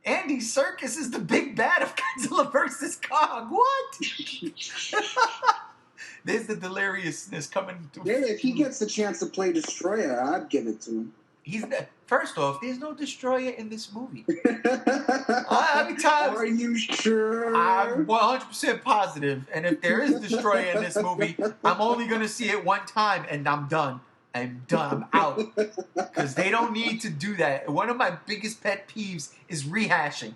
Andy Serkis is the big bad of Godzilla vs. Kong. What? There's the deliriousness coming through. Yeah, if he gets the chance to play Destroyer, I'd give it to him. First off, there's no Destroyer in this movie. Are you sure? I'm 100% positive. And if there is Destroyer in this movie, I'm only going to see it one time and I'm done. I'm out. Because they don't need to do that. One of my biggest pet peeves is rehashing.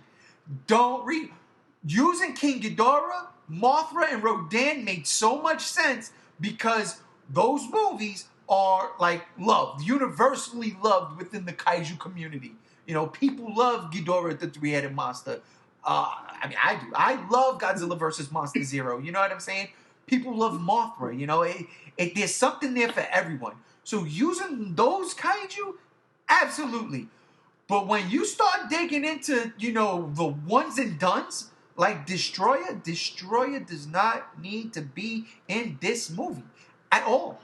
Using King Ghidorah, Mothra, and Rodan made so much sense because those movies are like loved, universally loved within the kaiju community. You know, people love Ghidorah, the 3-headed monster. I mean, I do. I love Godzilla vs. Monster Zero. You know what I'm saying? People love Mothra. You know, there's something there for everyone. So using those kaiju, absolutely. But when you start digging into, you know, the ones and dones, like Destroyer does not need to be in this movie. At all.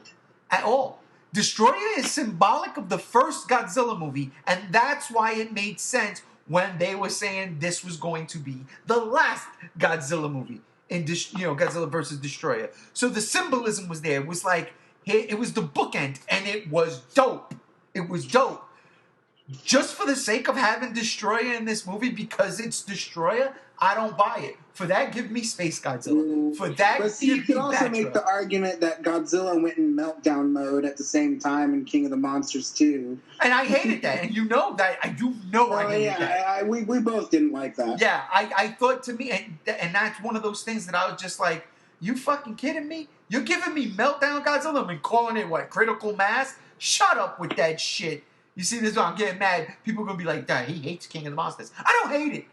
At all. Destroyer is symbolic of the first Godzilla movie, and that's why it made sense when they were saying this was going to be the last Godzilla movie in Godzilla versus Destroyer. So the symbolism was there. It was like, it was the bookend, and it was dope. It was dope. Just for the sake of having Destroyer in this movie, because it's Destroyer, I don't buy it. For that, give me Space Godzilla. For that, but see, you could also make the argument that Godzilla went in meltdown mode at the same time in King of the Monsters too. And I hated that, and you know that. I hated that. We both didn't like that. Yeah, I thought to me, and that's one of those things that I was just like, you fucking kidding me? You're giving me meltdown Godzilla and calling it what, critical mass? Shut up with that shit. You see this? I'm getting mad. People are gonna be like, "He hates King of the Monsters." I don't hate it.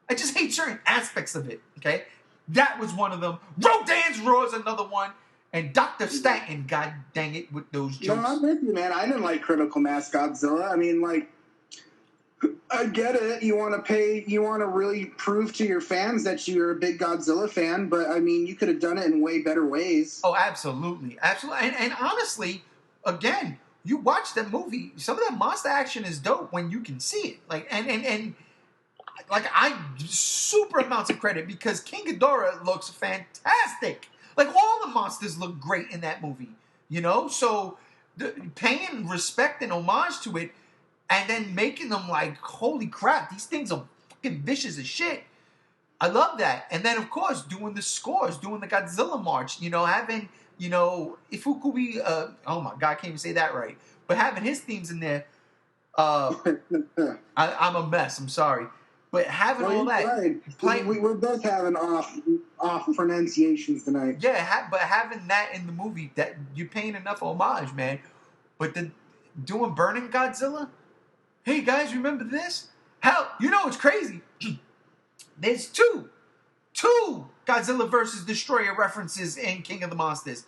I just hate certain aspects of it. Okay, that was one of them. Rodan's Roar is another one, and Dr. Stanton, god dang it, with those jokes. No, I'm with you, man. I didn't like critical mass Godzilla. I mean, like, I get it. You want to really prove to your fans that you're a big Godzilla fan, but I mean, you could have done it in way better ways. Oh, absolutely, absolutely, and honestly, again. You watch that movie, some of that monster action is dope when you can see it. Like, and like, I super amounts of credit because King Ghidorah looks fantastic. Like, all the monsters look great in that movie, you know? So, paying respect and homage to it and then making them like, holy crap, these things are fucking vicious as shit. I love that. And then, of course, doing the scores, doing the Godzilla March, you know, having... You know, Ifukui, oh my God, I can't even say that right. But having his themes in there, I'm a mess, I'm sorry. But having all that. We're both having off pronunciations tonight. Yeah, but having that in the movie, that you're paying enough homage, man. But doing Burning Godzilla? Hey guys, remember this? Hell, you know what's crazy? There's two Godzilla vs. Destroyer references in King of the Monsters.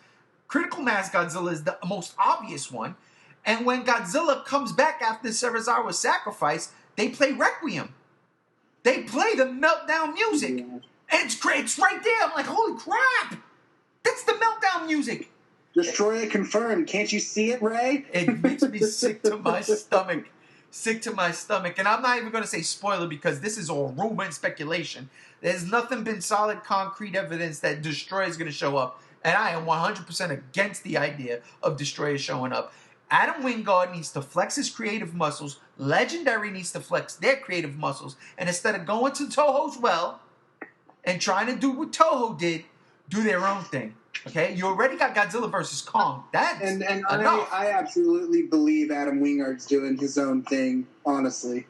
Critical Mass Godzilla is the most obvious one. And when Godzilla comes back after Serizawa's sacrifice, they play Requiem. They play the meltdown music. Yeah. And it's great. It's right there. I'm like, holy crap. That's the meltdown music. Destroyer confirmed. Can't you see it, Ray? It makes me sick to my stomach. Sick to my stomach. And I'm not even going to say spoiler because this is all rumor and speculation. There's nothing been solid, concrete evidence that Destroyer is going to show up. And I am 100% against the idea of Destroyer showing up. Adam Wingard needs to flex his creative muscles. Legendary needs to flex their creative muscles. And instead of going to Toho's well and trying to do what Toho did, do their own thing. Okay? You already got Godzilla versus Kong. That's And enough. I absolutely believe Adam Wingard's doing his own thing, honestly.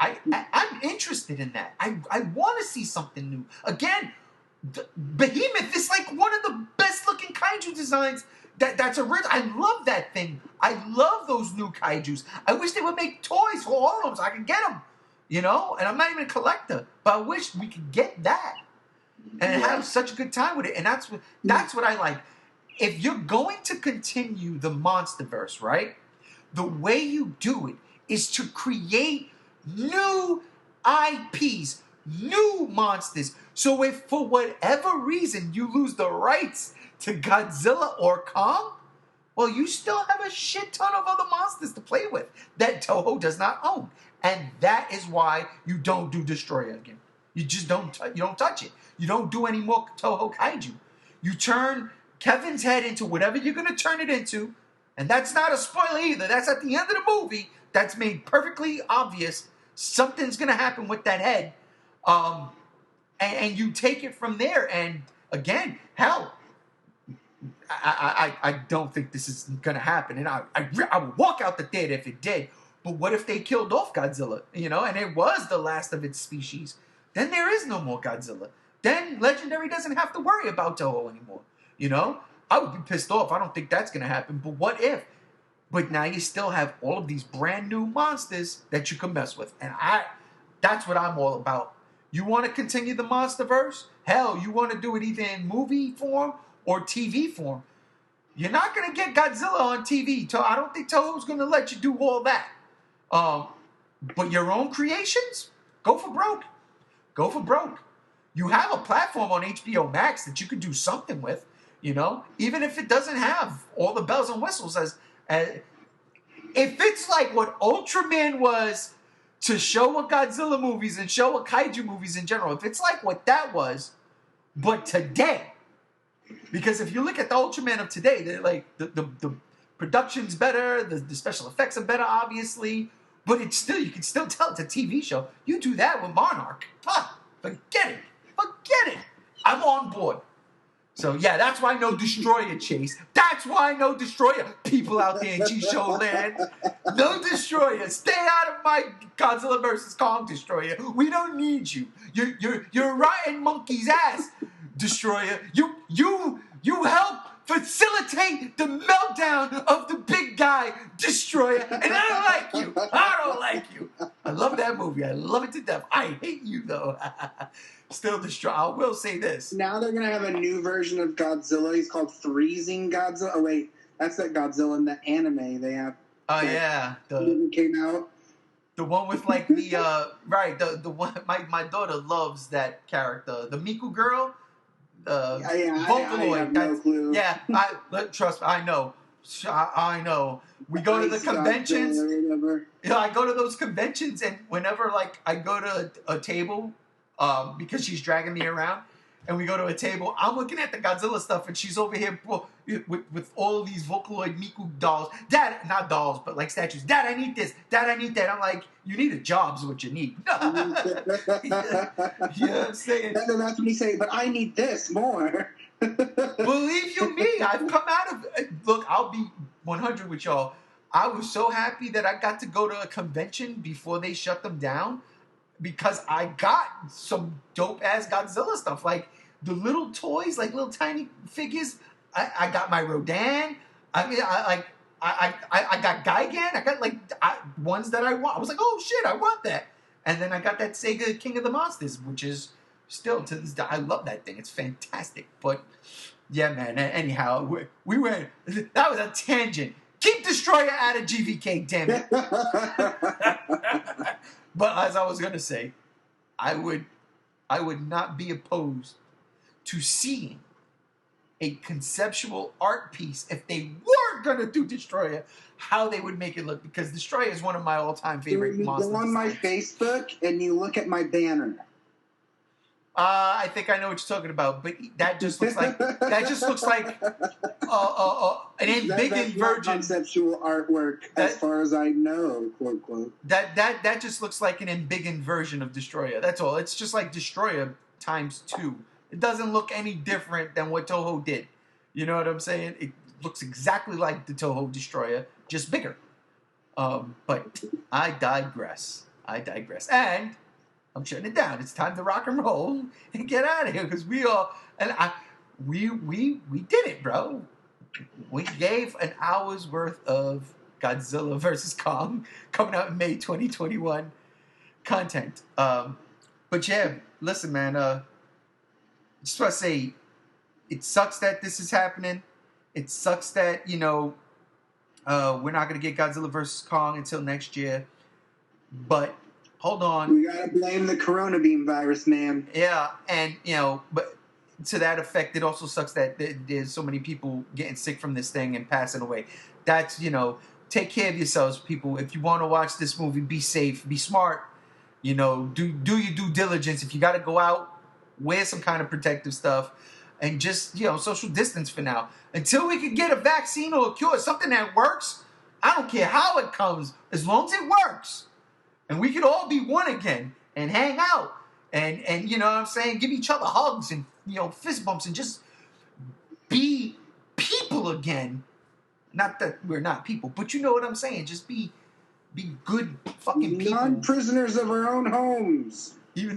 I'm interested in that. I want to see something new. Again, Behemoth is like one of the best looking kaiju designs that's original. I love that thing. I love those new kaijus. I wish they would make toys for all of them so I could get them. You know? And I'm not even a collector, but I wish we could get that and have such a good time with it. And that's what I like. If you're going to continue the MonsterVerse, right? The way you do it is to create new IPs, new monsters. So if for whatever reason you lose the rights to Godzilla or Kong, well, you still have a shit ton of other monsters to play with that Toho does not own. And that is why you don't do Destroyer again. You just don't touch it. You don't do any more Toho Kaiju. You turn Kevin's head into whatever you're going to turn it into. And that's not a spoiler either. That's at the end of the movie. That's made perfectly obvious. Something's going to happen with that head. And you take it from there. And again, hell, I don't think this is going to happen. And I would walk out the theater if it did. But what if they killed off Godzilla? You know, and it was the last of its species. Then there is no more Godzilla. Then Legendary doesn't have to worry about Toho anymore. You know? I would be pissed off. I don't think that's going to happen. But what if? But now you still have all of these brand new monsters that you can mess with. And that's what I'm all about. You want to continue the MonsterVerse? Hell, you want to do it either in movie form or TV form. You're not going to get Godzilla on TV. I don't think Toho's going to let you do all that. But your own creations? Go for broke. Go for broke. You have a platform on HBO Max that you can do something with, you know? Even if it doesn't have all the bells and whistles as if it's like what Ultraman was to Showa Godzilla movies and Showa Kaiju movies in general, if it's like what that was, but today, because if you look at the Ultraman of today, they're like the production's better, the special effects are better, obviously, but it's still, you can still tell it's a TV show. You do that with Monarch. Forget it. Forget it. I'm on board. So, yeah, that's why no Destroyer, Chase. That's why no Destroyer. People out there in G-Show land. No Destroyer. Stay out of my Godzilla vs. Kong Destroyer. We don't need you. You're riding monkey's ass, Destroyer. You help facilitate the meltdown of the big guy, Destroyer. And I don't like you. I don't like you. I love that movie. I love it to death. I hate you, though. Still Destroyer. I will say this. Now they're going to have a new version of Godzilla. He's called Freezing Godzilla. Oh, wait. That's that Godzilla in the anime they have. Oh, yeah. Came out. The one with, like, the, right, the one, my daughter loves that character. The Miku girl. I have no clue. Yeah, trust me, I know. I know. We go to the conventions. You know, I go to those conventions, and whenever, like, I go to a table, because she's dragging me around, and we go to a table, I'm looking at the Godzilla stuff, and she's over here with all these Vocaloid Miku dolls. Dad, not dolls, but like statues. Dad, I need this. Dad, I need that. I'm like, you need a job is what you need. Yeah, I'm saying. That's when you say, but I need this more. Believe you me, I've come out of... Look, I'll be 100 with y'all. I was so happy that I got to go to a convention before they shut them down, because I got some dope-ass Godzilla stuff. Like, the little toys, like little tiny figures. I got my Rodan. I got Gigan. I got, like, ones that I want. I was like, oh, shit, I want that. And then I got that Sega King of the Monsters, which is still, to this day, I love that thing. It's fantastic. But, yeah, man, anyhow, we went... That was a tangent. Keep Destroyer out of GVK, damn it. But as I was gonna say, I would not be opposed to seeing a conceptual art piece if they were gonna do Destroyer, how they would make it look, because Destroyer is one of my all-time favorite monsters. You go on my Facebook and you look at my banner. I think I know what you're talking about, but that just looks like an embiggened version. Conceptual artwork, as far as I know, quote quote. That just looks like an embiggened version of Destroyer. That's all. It's just like Destroyer times 2. It doesn't look any different than what Toho did. You know what I'm saying? It looks exactly like the Toho Destroyer, just bigger. But I digress. And I'm shutting it down. It's time to rock and roll and get out of here, because we did it, bro. We gave an hour's worth of Godzilla vs. Kong coming out in May 2021 content. But yeah, listen, man. Just want to say, it sucks that this is happening. It sucks that we're not gonna get Godzilla vs. Kong until next year. But hold on. We gotta blame the corona beam virus, man. Yeah, and but to that effect, it also sucks that there's so many people getting sick from this thing and passing away. That's take care of yourselves, people. If you want to watch this movie, be safe, be smart. Do your due diligence. If you got to go out, wear some kind of protective stuff, and just social distance for now until we can get a vaccine or a cure, something that works. I don't care how it comes, as long as it works. And we could all be one again and hang out and you know what I'm saying, give each other hugs and fist bumps and just be people again. Not that we're not people, but you know what I'm saying. Just be good fucking people. Non-prisoners of our own homes. You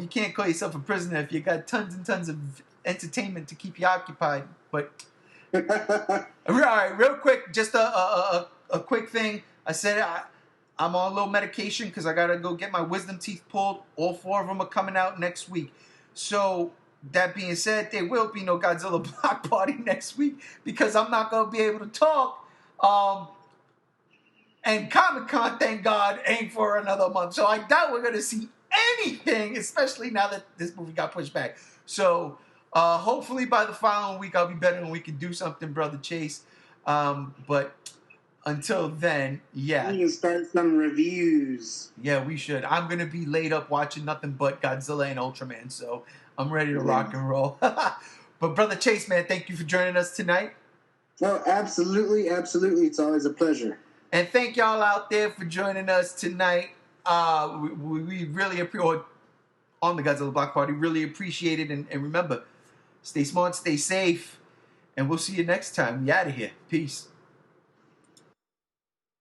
can't call yourself a prisoner if you got tons and tons of entertainment to keep you occupied. But all right, real quick, just a quick thing. I said I'm on a little medication because I gotta go get my wisdom teeth pulled. All 4 of them are coming out next week. So that being said, there will be no Godzilla block party next week because I'm not gonna be able to talk. And Comic-Con, thank God, ain't for another month. So I doubt we're gonna see anything, especially now that this movie got pushed back. So hopefully by the following week I'll be better and we can do something, Brother Chase. But until then, yeah. We can start some reviews. Yeah, we should. I'm going to be laid up watching nothing but Godzilla and Ultraman, so I'm ready to rock and roll. But Brother Chase, man, thank you for joining us tonight. Oh, absolutely, absolutely. It's always a pleasure. And thank y'all out there for joining us tonight. We really appreciate, on the Godzilla Block Party, really appreciate it. And remember, stay smart, stay safe, and we'll see you next time. We out of here. Peace.